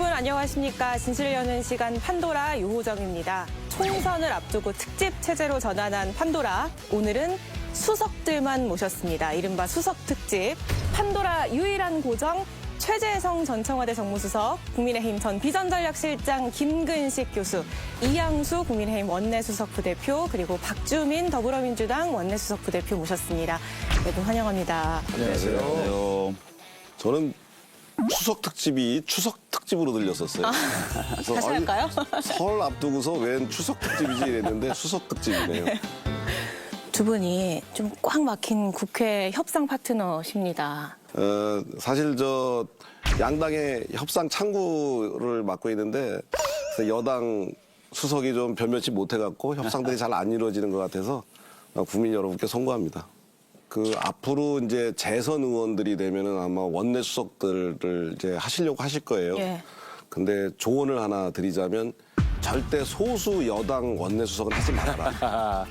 여러분 안녕하십니까. 진실을 여는 시간 판도라 유호정입니다. 총선을 앞두고 특집 체제로 전환한 판도라. 오늘은 수석들만 모셨습니다. 이른바 수석 특집. 판도라 유일한 고정 최재성 전 청와대 정무수석, 국민의힘 전 비전전략실장 김근식 교수, 이양수 국민의힘 원내수석 부대표, 그리고 박주민 더불어민주당 원내수석 부대표 모셨습니다. 네, 분 환영합니다. 안녕하세요. 저는 추석 특집이 추석 특집으로 들렸었어요. 그래서 다시 할까요? 설 앞두고서 웬 추석 특집이지 이랬는데 수석 특집이네요. 두 분이 좀 꽉 막힌 국회 협상 파트너십니다. 사실 저 양당의 협상 창구를 맡고 있는데 그래서 여당 수석이 좀 변변치 못해갖고 협상들이 잘 안 이루어지는 것 같아서 국민 여러분께 송구합니다. 그 앞으로 이제 재선 의원들이 되면은 아마 원내 수석들을 이제 하시려고 하실 거예요. 예. 근데 조언을 하나 드리자면 절대 소수 여당 원내 수석은 하지 말아라.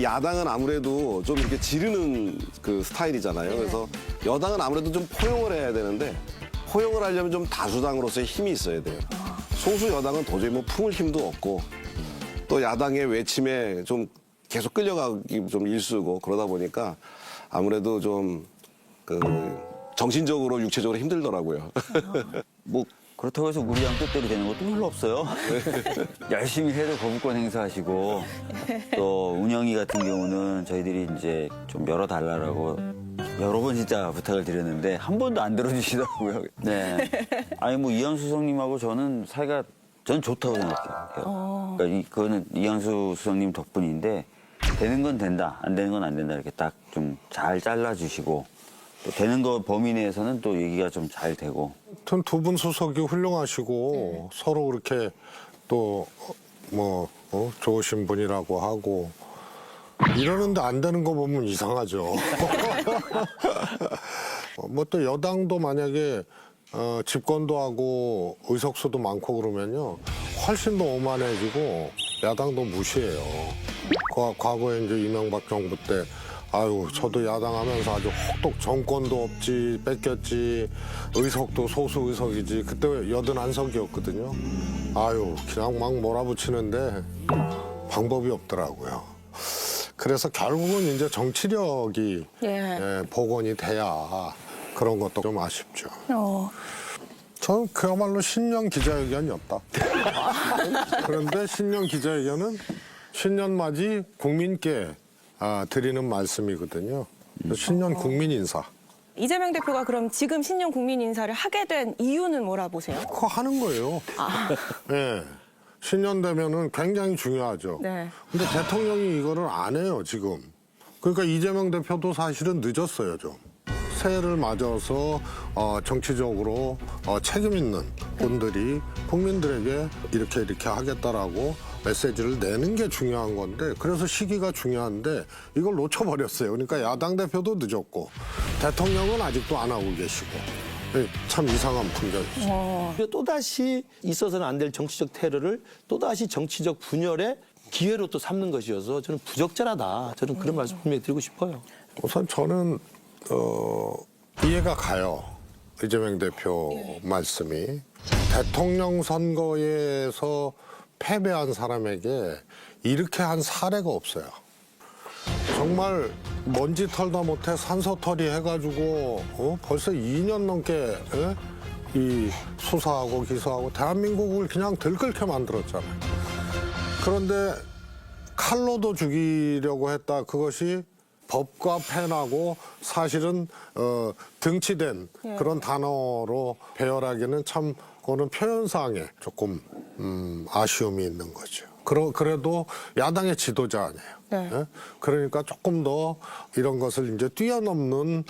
야당은 아무래도 좀 이렇게 지르는 그 스타일이잖아요. 그래서 여당은 아무래도 좀 포용을 해야 되는데 포용을 하려면 좀 다수당으로서의 힘이 있어야 돼요. 소수 여당은 도저히 뭐 품을 힘도 없고 또 야당의 외침에 좀 계속 끌려가기 좀 일쑤고 그러다 보니까 아무래도 좀 그 정신적으로 육체적으로 힘들더라고요. 뭐 그렇다고 해서 우리 양 뜻대로 되는 것도 별로 없어요. 열심히 해도 거부권 행사하시고 또 운영위 같은 경우는 저희들이 이제 좀 열어달라고 여러 번 진짜 부탁을 드렸는데 한 번도 안 들어주시더라고요. 네. 아니 뭐 이현수 수석님하고 저는 사이가 전 좋다고 생각해요. 그러니까 그거는 이현수 수석님 덕분인데 되는 건 된다, 안 되는 건 안 된다 이렇게 딱 좀 잘 잘라주시고 또 되는 거 범위 내에서는 또 얘기가 좀 잘 되고. 하여튼 두 분 수석이 훌륭하시고 서로 그렇게 또 좋으신 분이라고 하고 이러는데 안 되는 거 보면 이상하죠. 뭐 또 여당도 만약에 집권도 하고 의석수도 많고 그러면요 훨씬 더 오만해지고 야당도 무시해요. 과거에 이제 이명박 정부 때 아유 저도 야당하면서 아주 혹독 정권도 없지 뺏겼지 의석도 소수 의석이지 그때 81석이었거든요. 아유 그냥 막 몰아붙이는데 방법이 없더라고요. 그래서 결국은 이제 정치력이 복원이 돼야 그런 것도 좀 아쉽죠. 저는 그야말로 신년 기자회견이었다. 그런데 신년 기자회견은 신년 맞이 국민께 드리는 말씀이거든요. 신년 국민 인사. 이재명 대표가 그럼 지금 신년 국민 인사를 하게 된 이유는 뭐라 보세요? 그거 하는 거예요. 네. 신년 되면은 굉장히 중요하죠. 네. 근데 대통령이 이거를 안 해요, 지금. 그러니까 이재명 대표도 사실은 늦었어요, 좀. 새해를 맞아서 정치적으로 책임 있는 분들이 국민들에게 이렇게 하겠다라고 메시지를 내는 게 중요한 건데 그래서 시기가 중요한데 이걸 놓쳐버렸어요. 그러니까 야당 대표도 늦었고 대통령은 아직도 안 하고 계시고 참 이상한 풍경이죠. 또다시 있어서는 안 될 정치적 테러를 또다시 정치적 분열의 기회로 또 삼는 것이어서 저는 부적절하다. 저는 그런 말씀 분명히 드리고 싶어요. 우선 저는 이해가 가요. 이재명 대표 말씀이. 대통령 선거에서 패배한 사람에게 이렇게 한 사례가 없어요. 정말 먼지 털다 못해 산소털이 해가지고 벌써 2년 넘게 이 수사하고 기소하고 대한민국을 그냥 들끓게 만들었잖아요. 그런데 칼로도 죽이려고 했다. 그것이 법과 펜하고 사실은 등치된 그런 단어로 배열하기는 참 그거는 표현상에 조금 아쉬움이 있는 거죠. 그래도 야당의 지도자 아니에요. 네. 예? 그러니까 조금 더 이런 것을 이제 뛰어넘는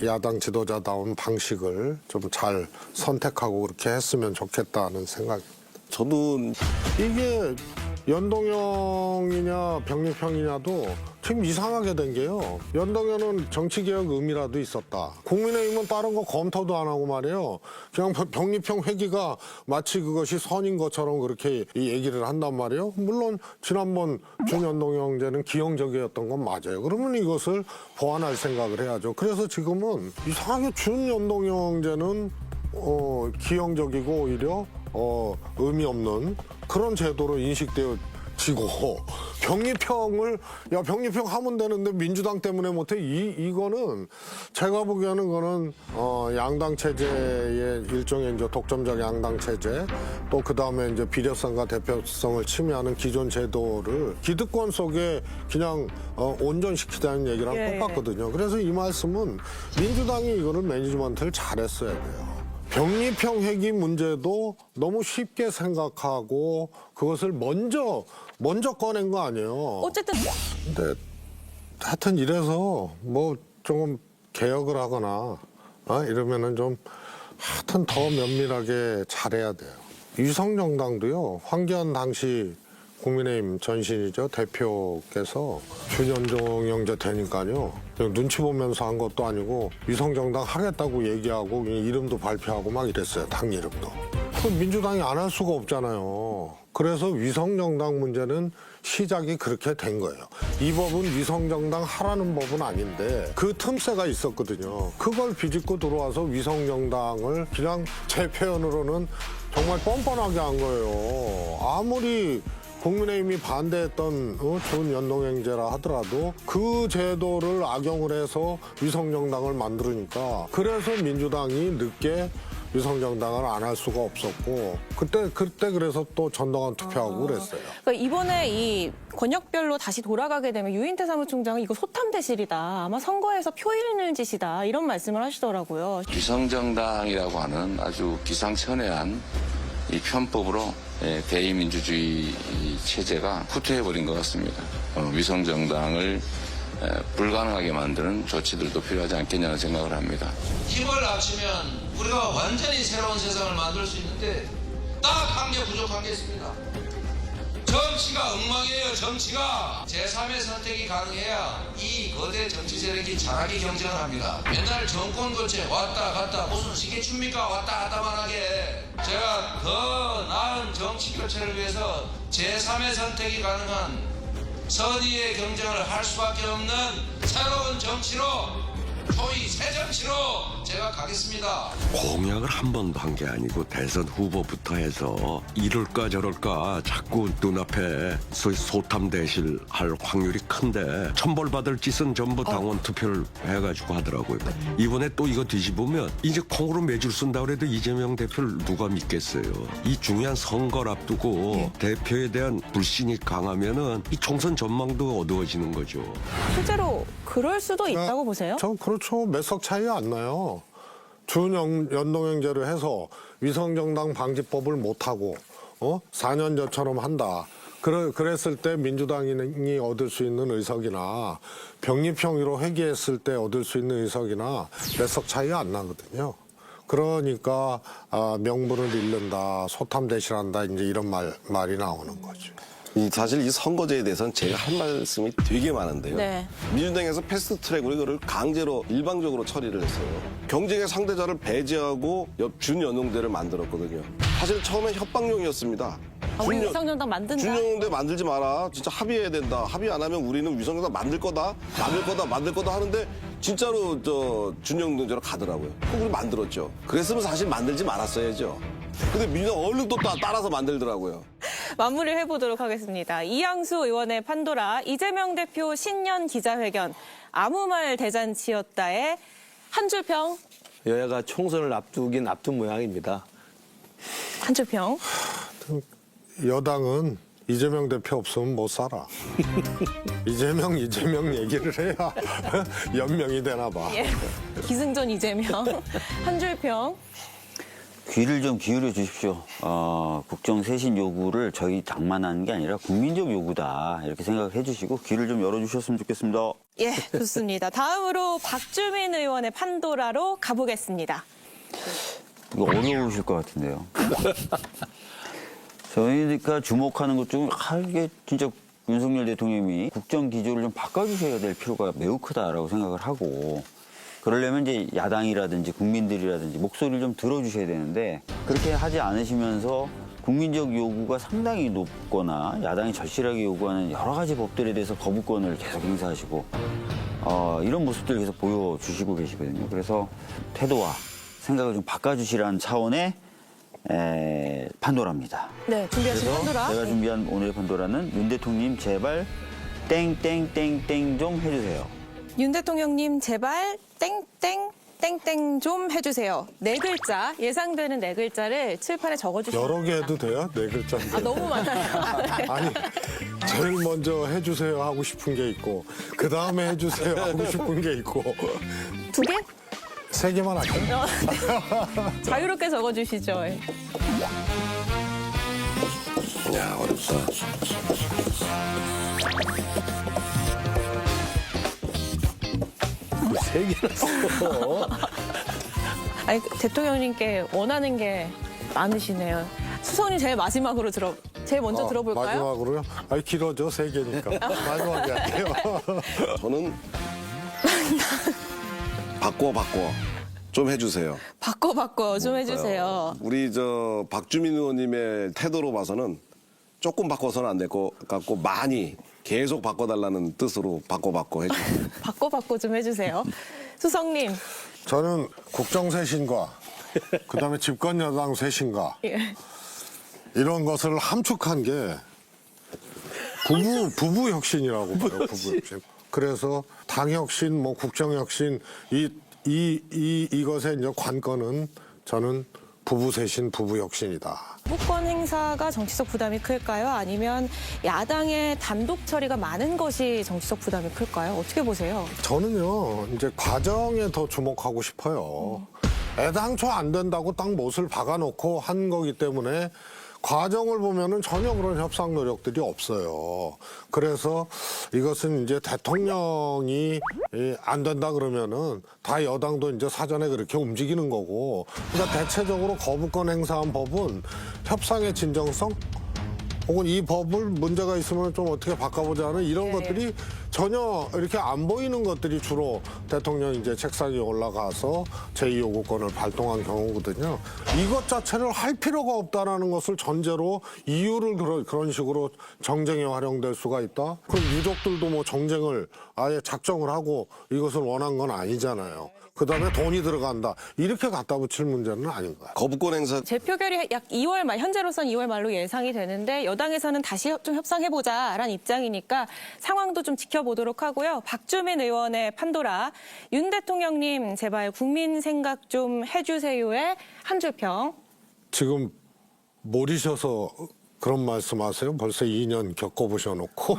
야당 지도자다운 방식을 좀 잘 선택하고 그렇게 했으면 좋겠다는 생각입니다. 저도 이게 연동형이냐 병립형이냐도 지금 이상하게 된 게요. 연동형은 정치개혁 의미라도 있었다. 국민의힘은 다른 거 검토도 안 하고 말이에요. 그냥 병립형 회기가 마치 그것이 선인 것처럼 그렇게 이 얘기를 한단 말이에요. 물론 지난번 준연동형제는 기형적이었던 건 맞아요. 그러면 이것을 보완할 생각을 해야죠. 그래서 지금은 이상하게 준연동형제는 기형적이고 오히려 의미 없는 그런 제도로 인식되어지고 병립형 하면 되는데 민주당 때문에 못해 이거는 제가 보기에는 그거는 양당 체제의 일종의 이제 독점적 양당 체제 또 그다음에 이제 비례성과 대표성을 침해하는 기존 제도를 기득권 속에 그냥 온전시키자는 얘기랑 예, 똑같거든요. 그래서 이 말씀은 민주당이 이거를 매니지먼트를 잘했어야 돼요. 병립형 회기 문제도 너무 쉽게 생각하고 그것을 먼저 꺼낸 거 아니에요. 어쨌든 근데 하여튼 이래서 뭐 조금 개혁을 하거나 이러면은 좀 하여튼 더 면밀하게 잘해야 돼요. 위성정당도요. 황교안 당시 국민의힘 전신이죠. 대표께서 준연동 형제 되니까요. 그냥 눈치 보면서 한 것도 아니고 위성정당 하겠다고 얘기하고 이름도 발표하고 막 이랬어요. 당 이름도. 그 민주당이 안 할 수가 없잖아요. 그래서 위성정당 문제는 시작이 그렇게 된 거예요. 이 법은 위성정당 하라는 법은 아닌데 그 틈새가 있었거든요. 그걸 비집고 들어와서 위성정당을 그냥 제 표현으로는 정말 뻔뻔하게 한 거예요. 아무리 국민의힘이 반대했던 준연동형제라 하더라도 그 제도를 악용을 해서 위성정당을 만들으니까 그래서 민주당이 늦게 위성정당을 안 할 수가 없었고 그때 그래서 또 전당원 투표하고 그랬어요. 그러니까 이번에 이 권역별로 다시 돌아가게 되면 유인태 사무총장은 이거 소탐대실이다. 아마 선거에서 표 잃는 짓이다. 이런 말씀을 하시더라고요. 위성정당이라고 하는 아주 기상천외한 이 편법으로 대의민주주의 체제가 후퇴해버린 것 같습니다. 위성정당을 불가능하게 만드는 조치들도 필요하지 않겠냐는 생각을 합니다. 힘을 합치면 우리가 완전히 새로운 세상을 만들 수 있는데 딱 한 개 부족한 게 있습니다. 정치가 엉망이에요. 정치가 제3의 선택이 가능해야 이 거대 정치 세력이 잘하게 경쟁을 합니다. 맨날 정권 교체 왔다 갔다 무슨 시계춥니까? 왔다 갔다만 하게. 제가 더 나은 정치 교체를 위해서 제3의 선택이 가능한 선의의 경쟁을 할 수밖에 없는 새로운 정치로 소위 새 정치로 제가 가겠습니다. 공약을 한 번도 한 게 아니고 대선 후보부터 해서 이럴까 저럴까 자꾸 눈앞에 소위 소탐대실 할 확률이 큰데 천벌받을 짓은 전부 당원 투표를 해가지고 하더라고요. 이번에 또 이거 뒤집으면 이제 콩으로 매줄 쓴다 그래도 이재명 대표를 누가 믿겠어요. 이 중요한 선거를 앞두고 대표에 대한 불신이 강하면은 이 총선 전망도 어두워지는 거죠. 실제로 그럴 수도 있다고 보세요? 저 그렇죠. 몇 석 차이 안 나요. 준연동형제를 해서 위성정당 방지법을 못하고 4년 전처럼 한다. 그랬을 때 민주당이 얻을 수 있는 의석이나 병립형으로 회귀했을 때 얻을 수 있는 의석이나 몇 석 차이 안 나거든요. 그러니까 명분을 잃는다, 소탐대실한다 이제 이런 말이 나오는 거죠. 사실 이 선거제에 대해서는 제가 할 말씀이 되게 많은데요. 네. 민주당에서 패스트트랙으로 이거를 강제로 일방적으로 처리를 했어요. 경쟁의 상대자를 배제하고 준연동제를 만들었거든요. 사실 처음엔 협박용이었습니다. 우리 위성정당 만든다? 준연동제 만들지 마라. 진짜 합의해야 된다. 합의 안 하면 우리는 위성정당 만들 거다 하는데 진짜로 준연동제로 가더라고요. 그럼 우리 만들었죠. 그랬으면 사실 만들지 말았어야죠. 근데 민주당 얼른 또 따라서 만들더라고요. 마무리를 해보도록 하겠습니다. 이양수 의원의 판도라, 이재명 대표 신년 기자회견, 아무 말 대잔치였다의 한 줄 평. 여야가 총선을 앞둔 모양입니다. 한 줄 평. 여당은 이재명 대표 없으면 못 살아. 이재명 얘기를 해야 연명이 되나 봐. 예. 기승전 이재명. 한 줄 평. 귀를 좀 기울여 주십시오. 국정 쇄신 요구를 저희 당만 하는 게 아니라 국민적 요구다. 이렇게 생각해 주시고 귀를 좀 열어주셨으면 좋겠습니다. 예, 좋습니다. 다음으로 박주민 의원의 판도라로 가보겠습니다. 이거 어려우실 것 같은데요. 저희가 주목하는 것 중 이게 진짜 윤석열 대통령이 국정 기조를 좀 바꿔주셔야 될 필요가 매우 크다라고 생각을 하고 그러려면 이제 야당이라든지 국민들이라든지 목소리를 좀 들어주셔야 되는데 그렇게 하지 않으시면서 국민적 요구가 상당히 높거나 야당이 절실하게 요구하는 여러 가지 법들에 대해서 거부권을 계속 행사하시고 이런 모습들 계속 보여주시고 계시거든요. 그래서 태도와 생각을 좀 바꿔주시라는 차원의 판도라입니다. 네, 준비하신 그래서 판도라. 제가 네. 준비한 오늘의 판도라는 윤 대통령님 제발 땡땡땡땡 좀 해주세요. 윤 대통령님 제발 땡땡 좀 해주세요. 네 글자, 예상되는 네 글자를 칠판에 적어주시면 여러 개 됩니다. 해도 돼요? 네 글자인데. 아, 너무 많아요. 네. 아니, 제일 먼저 해주세요 하고 싶은 게 있고, 그 다음에 해주세요 하고 싶은 게 있고, 두 개? 세 개만 할까요? 네. 자유롭게 적어주시죠. 야, 어렵다. 세 개나 써. 아니, 대통령님께 원하는 게 많으시네요. 수석님 제일 마지막으로 제일 먼저 들어볼까요? 마지막으로요? 아니, 길어져, 세 개니까. 마지막에 할게요. 저는 바꿔 좀 해주세요. 바꿔 좀 해주세요. 우리 저 박주민 의원님의 태도로 봐서는 조금 바꿔서는 안 될 것 같고 많이 계속 바꿔달라는 뜻으로 바꿔 해주세요. 바꿔 좀 해주세요. 수석님. 저는 국정 쇄신과, 그 다음에 집권 여당 쇄신과, 예. 이런 것을 함축한 게 부부 혁신이라고 봐요. 부부 혁신. 그래서 당 혁신, 뭐 국정 혁신 이것의 이제 관건은 저는 부부 쇄신, 부부 혁신이다. 후보권 행사가 정치적 부담이 클까요? 아니면 야당의 단독 처리가 많은 것이 정치적 부담이 클까요? 어떻게 보세요? 저는요, 이제 과정에 더 주목하고 싶어요. 애당초 안 된다고 딱 못을 박아놓고 한 거기 때문에 과정을 보면은 전혀 그런 협상 노력들이 없어요. 그래서 이것은 이제 대통령이 안 된다 그러면은 다 여당도 이제 사전에 그렇게 움직이는 거고. 그러니까 대체적으로 거부권 행사한 법은 협상의 진정성 혹은 이 법을 문제가 있으면 좀 어떻게 바꿔보자는 이런 것들이 전혀 이렇게 안 보이는 것들이 주로 대통령 이제 책상에 올라가서 제2요구권을 발동한 경우거든요. 이것 자체를 할 필요가 없다라는 것을 전제로 이유를 그런 식으로 정쟁에 활용될 수가 있다. 그럼 유족들도 뭐 정쟁을 아예 작정을 하고 이것을 원한 건 아니잖아요. 그다음에 돈이 들어간다. 이렇게 갖다 붙일 문제는 아닌 거예요. 거부권 행사 재표결이 약 2월 말, 현재로선 2월 말로 예상이 되는데 여당에서는 다시 좀 협상해보자라는 입장이니까 상황도 좀 지켜보도록 하고요. 박주민 의원의 판도라, 윤 대통령님 제발 국민 생각 좀 해주세요의 한 줄평. 지금 모르셔서 그런 말씀하세요? 벌써 2년 겪어보셔놓고.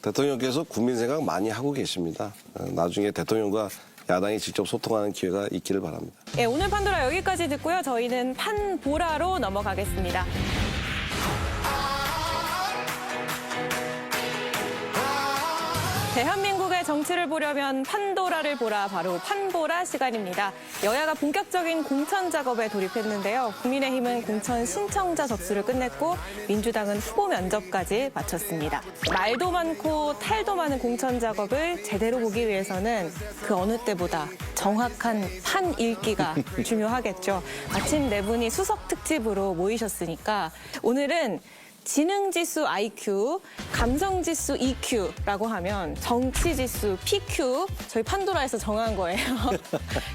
대통령께서 국민 생각 많이 하고 계십니다. 나중에 대통령과 야당이 직접 소통하는 기회가 있기를 바랍니다. 예, 오늘 판도라 여기까지 듣고요. 저희는 판보라로 넘어가겠습니다. 대한민국의 정치를 보려면 판도라를 보라, 바로 판보라 시간입니다. 여야가 본격적인 공천 작업에 돌입했는데요. 국민의힘은 공천 신청자 접수를 끝냈고 민주당은 후보 면접까지 마쳤습니다. 말도 많고 탈도 많은 공천 작업을 제대로 보기 위해서는 그 어느 때보다 정확한 판 읽기가 중요하겠죠. 아침 네 분이 수석 특집으로 모이셨으니까 오늘은 지능지수 IQ, 감성지수 EQ라고 하면 정치지수 PQ, 저희 판도라에서 정한 거예요.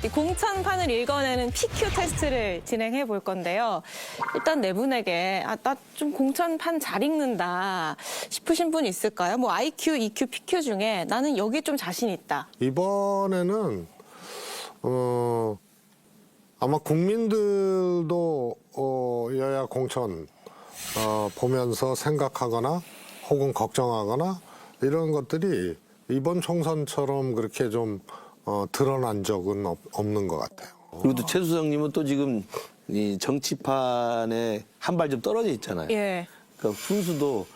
이 공천판을 읽어내는 PQ 테스트를 진행해 볼 건데요. 일단 네 분에게 나 좀 공천판 잘 읽는다 싶으신 분 있을까요? 뭐 IQ, EQ, PQ 중에 나는 여기 좀 자신 있다. 이번에는 아마 국민들도 여야 공천 보면서 생각하거나 혹은 걱정하거나 이런 것들이 이번 총선처럼 그렇게 좀 드러난 적은 없는 것 같아요. 그리고 또 최 수석님은 또 지금 이 정치판에 한 발 좀 떨어져 있잖아요. 예. 그러니까 훈수도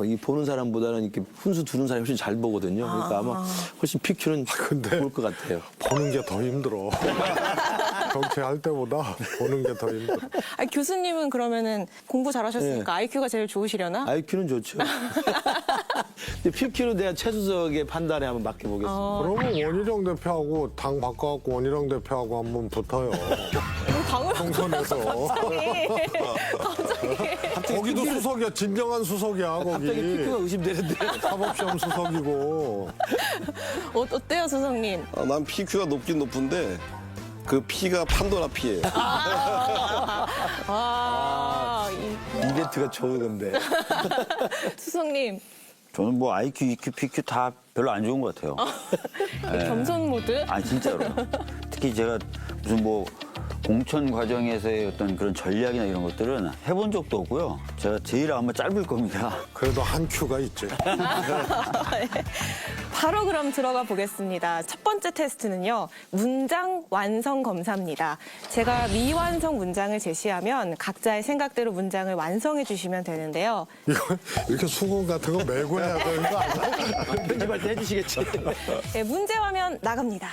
이 보는 사람보다는 이렇게 훈수 두는 사람이 훨씬 잘 보거든요. 그러니까 아마 훨씬 PQ는 근데 좋을 것 같아요. 보는 게 더 힘들어. 정치할 때보다 보는 게 더 힘들어. 아니, 교수님은 그러면은 공부 잘하셨으니까 IQ가 제일 좋으시려나? IQ는 좋죠. 근데 PQ는 내가 최 수석의 판단에 한번 맡겨보겠습니다. 그러면 원희룡 대표하고 당 바꿔갖고 원희룡 대표하고 한번 붙어요. 당을 총선에서. 갑자기 거기도 수석이야. 진정한 수석이야, 갑자기 거기. 피크가 의심되는데. 사법시험 수석이고. 어때요, 수석님? 난 PQ가 높긴 높은데 그 P가 판도라 P예요. 이벤트가 좋은 건데. 수석님, 저는 뭐 IQ, EQ, PQ 다 별로 안 좋은 것 같아요. 겸손 모드? 아 진짜로. 특히 제가 무슨 뭐 공천 과정에서의 어떤 그런 전략이나 이런 것들은 해본 적도 없고요. 제가 제일 아마 짧을 겁니다. 그래도 한 큐가 있지. 바로 그럼 들어가 보겠습니다. 첫 번째 테스트는요, 문장 완성 검사입니다. 제가 미완성 문장을 제시하면 각자의 생각대로 문장을 완성해 주시면 되는데요. 이거 이렇게 수건 같은 거 메고 해야 되는 거 아니야? 편집할 때 해주시겠지. 네, 문제 화면 나갑니다.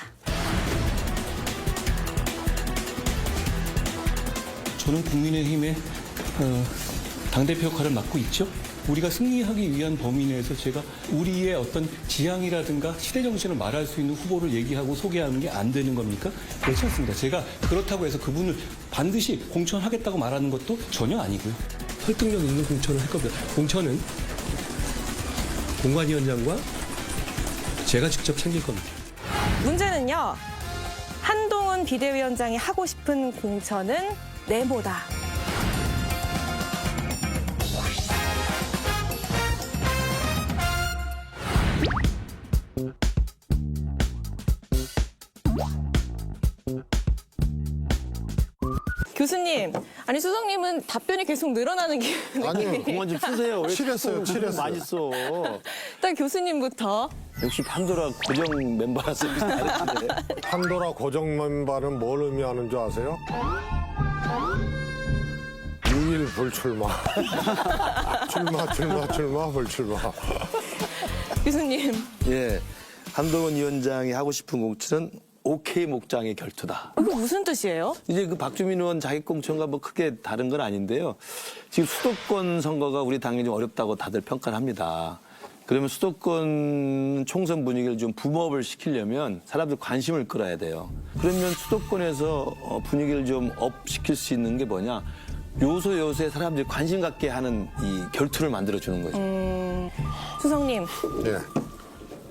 저는 국민의힘의 당대표 역할을 맡고 있죠. 우리가 승리하기 위한 범위 내에서 제가 우리의 어떤 지향이라든가 시대정신을 말할 수 있는 후보를 얘기하고 소개하는 게 안 되는 겁니까? 그렇지 않습니다. 제가 그렇다고 해서 그분을 반드시 공천하겠다고 말하는 것도 전혀 아니고요. 설득력 있는 공천을 할 겁니다. 공천은 공관위원장과 제가 직접 챙길 겁니다. 문제는요, 한동훈 비대위원장이 하고 싶은 공천은 네모다. 교수님, 아니 수석님은 답변이 계속 늘어나는 기분이. 아니요, 공원 좀 쓰세요. 왜 칠했어요, 자꾸 칠했어요. 많이 써. 일단 교수님부터. 역시 판도라 고정 멤버라서 다르시네. 판도라 고정 멤버는 뭘 의미하는 줄 아세요? 유일 불출마. 출마, 불출마. 교수님. 예. 한동훈 위원장이 하고 싶은 공천은 OK 목장의 결투다. 이거 무슨 뜻이에요? 이제 그 박주민 의원 자기 공천과 뭐 크게 다른 건 아닌데요. 지금 수도권 선거가 우리 당이 좀 어렵다고 다들 평가를 합니다. 그러면 수도권 총선 분위기를 좀 붐업을 시키려면 사람들 관심을 끌어야 돼요. 그러면 수도권에서 분위기를 좀 업 시킬 수 있는 게 뭐냐? 요소 요소에 사람들이 관심 갖게 하는 이 결투를 만들어주는 거죠. 수석님, 예.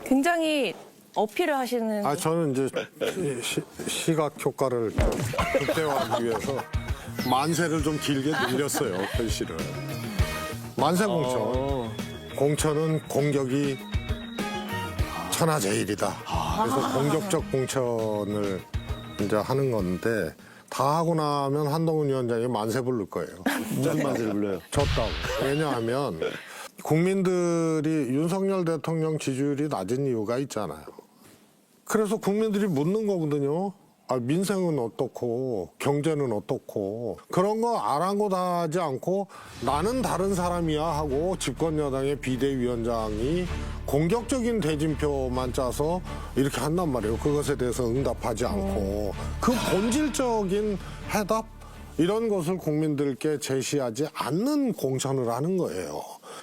굉장히 어필을 하시는. 아, 저는 이제 시각 효과를 극대화하기 위해서 만세를 좀 길게 늘렸어요, 글씨를. 만세 공천. 공천은 공격이 천하제일이다. 그래서 공격적 공천을 이제 하는 건데 다 하고 나면 한동훈 위원장이 만세 부를 거예요. 무슨 만세를 불러요? 졌다고. 왜냐하면 국민들이 윤석열 대통령 지지율이 낮은 이유가 있잖아요. 그래서 국민들이 묻는 거거든요. 아, 민생은 어떻고 경제는 어떻고 그런 거 아랑곳하지 않고 나는 다른 사람이야 하고 집권 여당의 비대위원장이 공격적인 대진표만 짜서 이렇게 한단 말이에요. 그것에 대해서 응답하지 않고 그 본질적인 해답 이런 것을 국민들께 제시하지 않는 공천을 하는 거예요.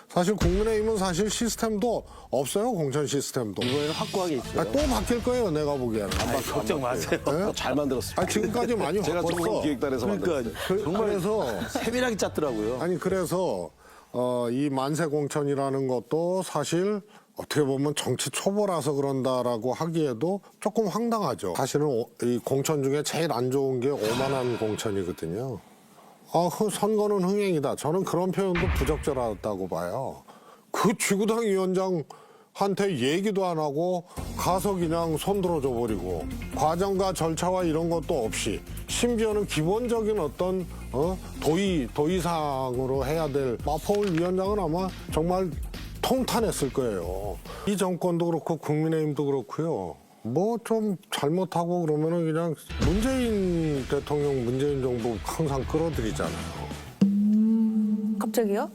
사실 국민의힘은 사실 시스템도 없어요. 공천 시스템도. 이번에는 확고하게 있어요. 아, 또 바뀔 거예요. 내가 보기에는. 걱정 마세요. 네? 잘 만들었어요. 아, 지금까지 많이 제가 바꿨어. 정부기획단에서 그러니까 만들었어요. 그래서 세밀하게 짰더라고요. 아니 그래서 이 만세 공천이라는 것도 사실 어떻게 보면 정치 초보라서 그런다라고 하기에도 조금 황당하죠. 사실은 이 공천 중에 제일 안 좋은 게 오만한 공천이거든요. 선거는 흥행이다. 저는 그런 표현도 부적절하다고 봐요. 그 지구당 위원장한테 얘기도 안 하고 가서 그냥 손들어줘 버리고 과정과 절차와 이런 것도 없이 심지어는 기본적인 어떤 도의사항으로 해야 될 마포울 위원장은 아마 정말 통탄했을 거예요. 이 정권도 그렇고 국민의힘도 그렇고요. 뭐 좀 잘못하고 그러면은 그냥 문재인 대통령, 문재인 정부 항상 끌어들이잖아요. 갑자기요?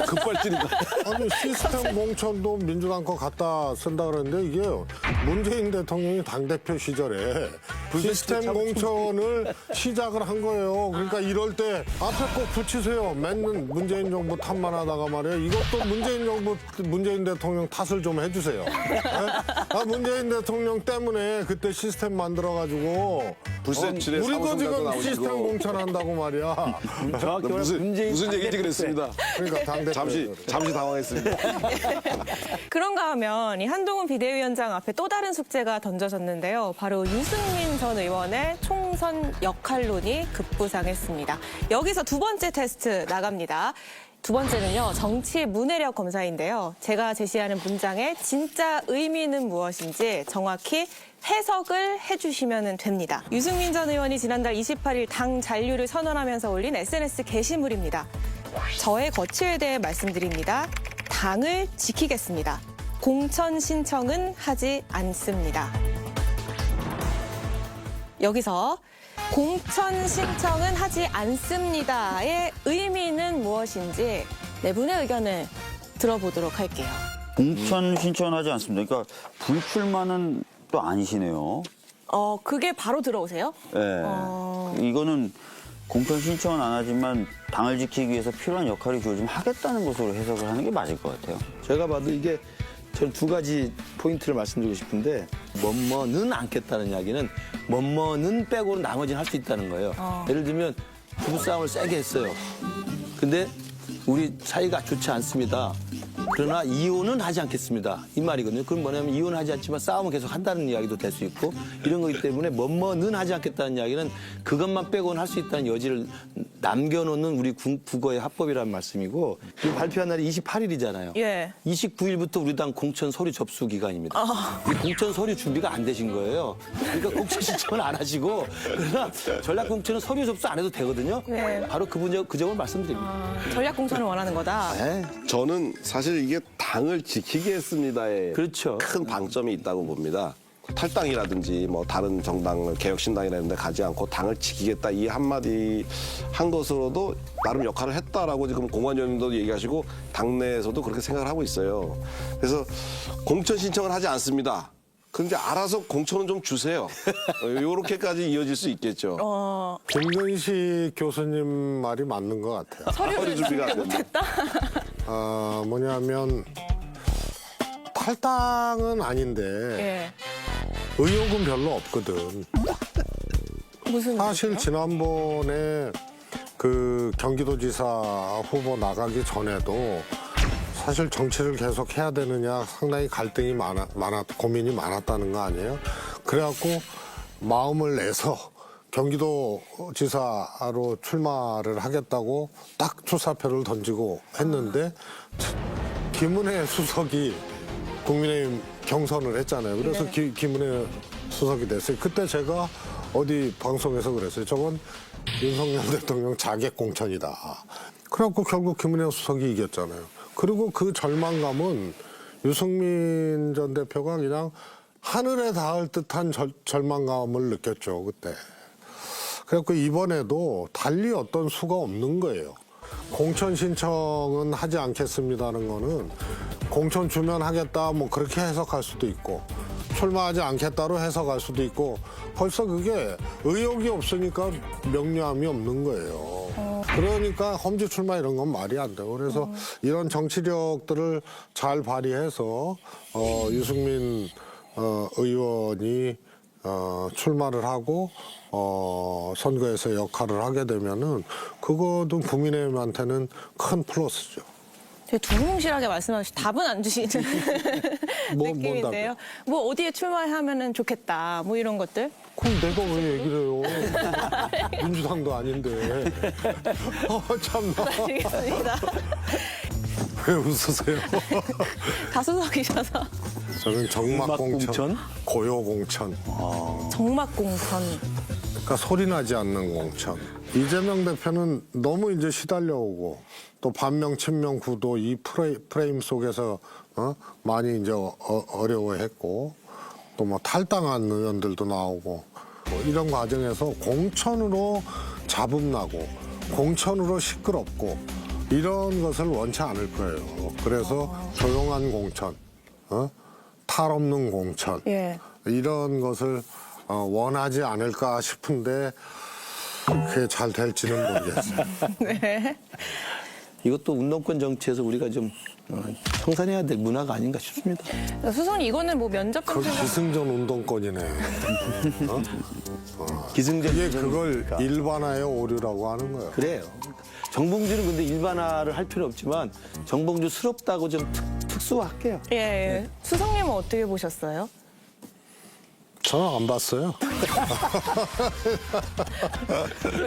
급발진이다. 아니 시스템 공천도 민주당 거 갖다 쓴다 그랬는데 이게 문재인 대통령이 당대표 시절에 시스템 공천을 시작을 한 거예요. 그러니까 이럴 때 앞에 꼭 붙이세요. 맨날 문재인 정부 탓만 하다가 말이에요. 이것도 문재인 대통령 탓을 좀 해주세요. 네? 문재인 대통령 때문에 그때 시스템 만들어가지고 불세출에 우리도 사무총장도 지금 나오시고. 시스템 공천한다고 말이야. 정확히 말하면 무슨 얘기인지 그랬습니다. 그러니까 당대표 잠시 당황했습니다. 그런가 하면 이 한동훈 비대위원장 앞에 또 다른 숙제가 던져졌는데요. 바로 유승민 전 의원의 총선 역할론이 급부상했습니다. 여기서 두 번째 테스트 나갑니다. 두 번째는요, 정치 문해력 검사인데요. 제가 제시하는 문장의 진짜 의미는 무엇인지 정확히 해석을 해주시면 됩니다. 유승민 전 의원이 지난달 28일 당 잔류를 선언하면서 올린 SNS 게시물입니다. 저의 거취에 대해 말씀드립니다. 당을 지키겠습니다. 공천 신청은 하지 않습니다. 여기서 공천 신청은 하지 않습니다의 의미는 무엇인지 네 분의 의견을 들어보도록 할게요. 공천 신청하지 않습니다. 그러니까 불출마는 또 아니시네요. 그게 바로 들어오세요? 네. 이거는 공천 신청은 안 하지만 당을 지키기 위해서 필요한 역할이 주어지면 하겠다는 것으로 해석을 하는 게 맞을 것 같아요. 제가 봐도 이게 저는 두 가지 포인트를 말씀드리고 싶은데 뭐뭐는 않겠다는 이야기는 뭐뭐는 빼고는 나머지는 할 수 있다는 거예요. 예를 들면 부부싸움을 세게 했어요. 근데 우리 사이가 좋지 않습니다. 그러나 이혼은 하지 않겠습니다. 이 말이거든요. 그럼 뭐냐면 이혼하지 않지만 싸움은 계속 한다는 이야기도 될 수 있고 이런 거기 때문에 뭐뭐는 하지 않겠다는 이야기는 그것만 빼고는 할 수 있다는 여지를 남겨놓는 우리 국어의 합법이라는 말씀이고 이 발표한 날이 28일이잖아요. 예. 29일부터 우리 당 공천 서류 접수 기간입니다. 이 공천 서류 준비가 안 되신 거예요. 그러니까 공천 신청을 안 하시고 그러나 전략 공천은 서류 접수 안 해도 되거든요. 네. 바로 그 점을 말씀드립니다. 전략 공천을 원하는 거다. 네. 저는 사실 이게 당을 지키게 했습니다에 그렇죠. 큰 방점이 있다고 봅니다. 탈당이라든지 뭐 다른 정당을 개혁신당이라는 데 가지 않고 당을 지키겠다 이 한마디 한 것으로도 나름 역할을 했다라고 지금 공관위원님도 얘기하시고 당내에서도 그렇게 생각을 하고 있어요. 그래서 공천 신청을 하지 않습니다. 근데 알아서 공천은 좀 주세요. 요렇게까지 이어질 수 있겠죠. 김근식 교수님 말이 맞는 것 같아요. 서류를 준비 못했다? 뭐냐면 탈당은 아닌데 예. 의욕은 별로 없거든. 무슨 사실 말이에요? 지난번에 그 경기도지사 후보 나가기 전에도 사실 정치를 계속 해야 되느냐 상당히 갈등이 고민이 많았다는 거 아니에요? 그래갖고 마음을 내서 경기도지사로 출마를 하겠다고 딱 출사표를 던지고 했는데 김은혜 수석이 국민의힘 경선을 했잖아요. 그래서 네. 김은혜 수석이 됐어요. 그때 제가 어디 방송에서 그랬어요. 저건 윤석열 대통령 자객 공천이다. 그래갖고 결국 김은혜 수석이 이겼잖아요. 그리고 그 절망감은 유승민 전 대표가 그냥 하늘에 닿을 듯한 절망감을 느꼈죠, 그때. 그래갖고 이번에도 달리 어떤 수가 없는 거예요. 공천 신청은 하지 않겠습니다는 거는 공천 주면 하겠다 뭐 그렇게 해석할 수도 있고 출마하지 않겠다로 해석할 수도 있고 벌써 그게 의욕이 없으니까 명료함이 없는 거예요. 그러니까 험지 출마 이런 건 말이 안 돼요. 그래서 이런 정치력들을 잘 발휘해서 유승민 의원이 출마를 하고 선거에서 역할을 하게 되면은 그거도 국민의힘한테는 큰 플러스죠. 되게 두루뭉실하게 말씀하시 답은 안 주시는 뭔 느낌인데요. 뭐 어디에 출마하면은 좋겠다. 뭐 이런 것들. 그럼 내가 왜 얘기를 해요? 민주당도 아닌데. 참나. 알겠습니다. 왜 웃으세요? 가수석이셔서 저는 정막공천, 공천? 고요공천. 정막공천. 그러니까 소리 나지 않는 공천. 이재명 대표는 너무 이제 시달려오고 또 반명 친명 구도 이 프레임 속에서 많이 이제 어려워했고 또 뭐 탈당한 의원들도 나오고 뭐 이런 과정에서 공천으로 잡음나고 공천으로 시끄럽고 이런 것을 원치 않을 거예요. 그래서 조용한 공천, 탈 없는 공천 예. 이런 것을 원하지 않을까 싶은데 그게 잘 될지는 모르겠어요. 네. 이것도 운동권 정치에서 우리가 좀 청산해야 될 문화가 아닌가 싶습니다. 수석님 이거는 뭐 면접 그 정책 기승전 운동권이네. 기승전 이게 운동- 그걸 일반화의 오류라고 하는 거예요. 그래요. 정봉주는 근데 일반화를 할 필요 없지만 정봉주스럽다고 좀 특수화할게요. 예. 수석님은 어떻게 보셨어요? 저는 안 봤어요.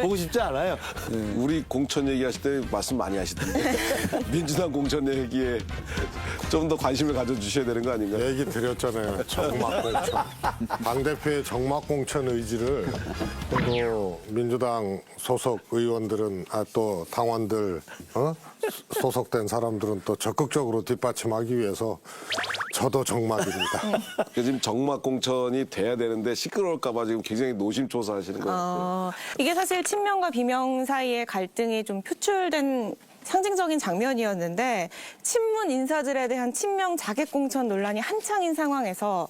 보고 싶지 않아요. 우리 공천 얘기하실 때 말씀 많이 하시던데 민주당 공천 얘기에 좀 더 관심을 가져주셔야 되는 거 아닌가요? 얘기 드렸잖아요. 정막공천. 당대표의 정막공천 의지를 또 민주당 소속 의원들은 또 당원들 소속된 사람들은 또 적극적으로 뒷받침하기 위해서 저도 정막입니다. 지금 정막 공천이 돼야 되는데 시끄러울까 봐 지금 굉장히 노심초사하시는 거예요. 이게 사실 친명과 비명 사이의 갈등이 좀 표출된 상징적인 장면이었는데 친문 인사들에 대한 친명 자객 공천 논란이 한창인 상황에서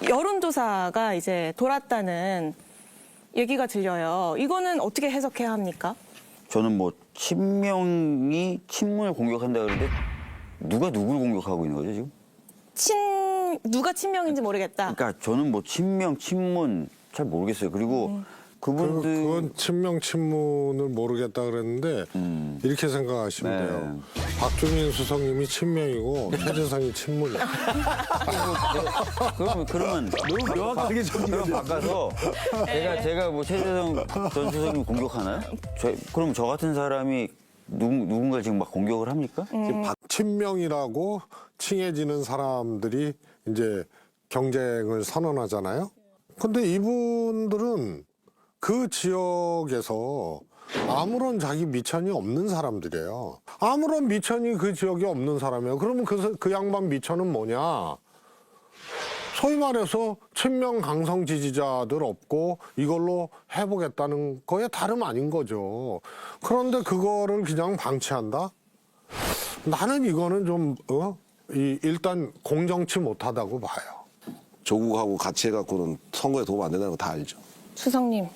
여론조사가 이제 돌았다는 얘기가 들려요. 이거는 어떻게 해석해야 합니까? 저는 뭐 친명이 친문을 공격한다 그러는데 누가 누구를 공격하고 있는 거죠 지금? 누가 친명인지 모르겠다. 그러니까 저는 뭐 친명, 친문 잘 모르겠어요. 그리고 그분들 그건 친명 친문을 모르겠다 그랬는데 이렇게 생각하시면 네. 돼요. 박주민 수석님이 친명이고 최재성이 친문이에요. 그러면 너무 명확하게 그럼 바꿔서 제가 뭐 최재성 전 수석님 공격하나요? 그럼 저 같은 사람이 누군가 지금 막 공격을 합니까? 친명이라고 칭해지는 사람들이 이제 경쟁을 선언하잖아요. 근데 이분들은 그 지역에서 아무런 자기 미천이 없는 사람들이에요. 아무런 미천이 그 지역에 없는 사람이에요. 그러면 그 양반 미천은 뭐냐? 소위 말해서 친명 강성 지지자들 없고 이걸로 해보겠다는 거에 다름 아닌 거죠. 그런데 그거를 그냥 방치한다? 나는 이거는 좀 일단 공정치 못하다고 봐요. 조국하고 같이 해갖고는 선거에 도움 안 된다는 거 다 알죠. 수석님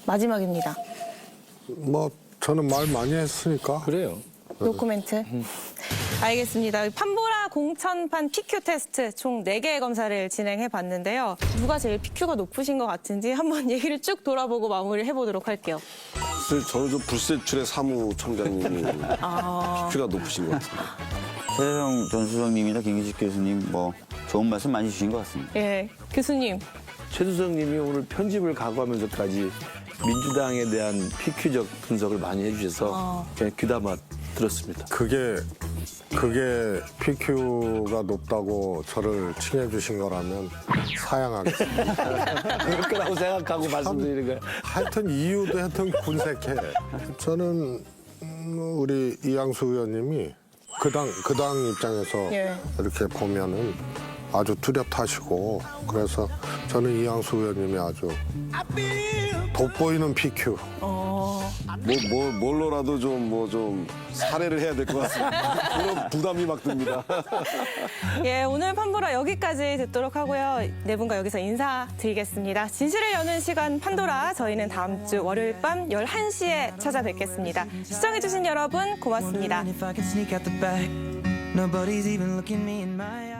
마지막입니다. 뭐 저는 말 많이 했으니까. 그래요. 노코멘트. 알겠습니다. 판보라 공천판 PQ 테스트 총 4개의 검사를 진행해 봤는데요. 누가 제일 PQ가 높으신 것 같은지 한번 얘기를 쭉 돌아보고 마무리를 해보도록 할게요. 저는 좀 불세출의 사무총장님이 PQ가 높으신 것 같습니다. 최재성 전 수석님이나 김기식 교수님 뭐 좋은 말씀 많이 주신 것 같습니다. 예, 교수님. 최수성님이 오늘 편집을 각오하면서까지 민주당에 대한 PQ적 분석을 많이 해주셔서 그냥 귀담아 들었습니다. 그게 PQ가 높다고 저를 칭해 주신 거라면 사양하겠습니다. 그럴 거라고 생각하고 말씀드리는 거예요. 하여튼 이유도 하여튼 군색해. 저는 우리 이양수 의원님이 그 당 입장에서 예. 이렇게 보면은 아주 뚜렷하시고 그래서 저는 이양수 의원님이 아주 돋보이는 PQ. 뭘로라도 좀 살해를 해야 될 것 같습니다. 그런 부담이 막 듭니다. 예, 오늘 판보라 여기까지 듣도록 하고요. 네 분과 여기서 인사드리겠습니다. 진실을 여는 시간 판도라, 저희는 다음 주 월요일 밤 11시에 찾아뵙겠습니다. 시청해주신 여러분 고맙습니다. Nobody's even looking me in my eyes.